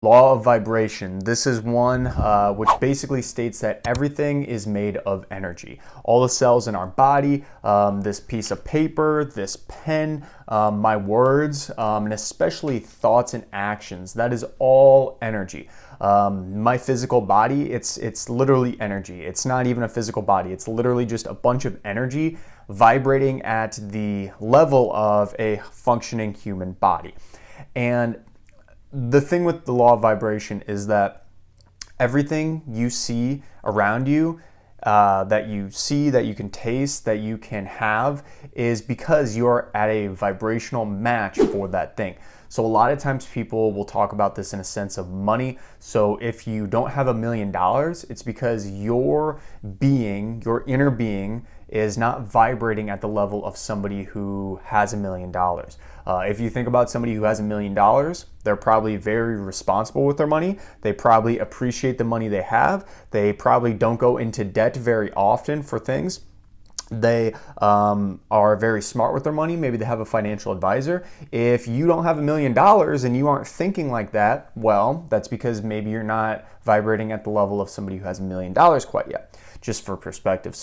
Law of vibration. This is one which basically states that everything is made of energy. All the cells in our body, this piece of paper, this pen, my words, and especially thoughts and actions, that is all energy. My physical body, it's literally energy. It's not even a physical body. It's literally just a bunch of energy vibrating at the level of a functioning human body. And the thing with the law of vibration is that everything you see around you, that you can taste, that you can have, is because you're at a vibrational match for that thing. So a lot of times people will talk about this in a sense of money. So if you don't have $1 million, it's because your being, your inner being, is not vibrating at the level of somebody who has $1 million. If you think about somebody who has $1 million, they're probably very responsible with their money. They probably appreciate the money they have. They probably don't go into debt very often for things. They are very smart with their money. Maybe they have a financial advisor. If you don't have $1 million and you aren't thinking like that, well, that's because maybe you're not vibrating at the level of somebody who has $1 million quite yet, just for perspective.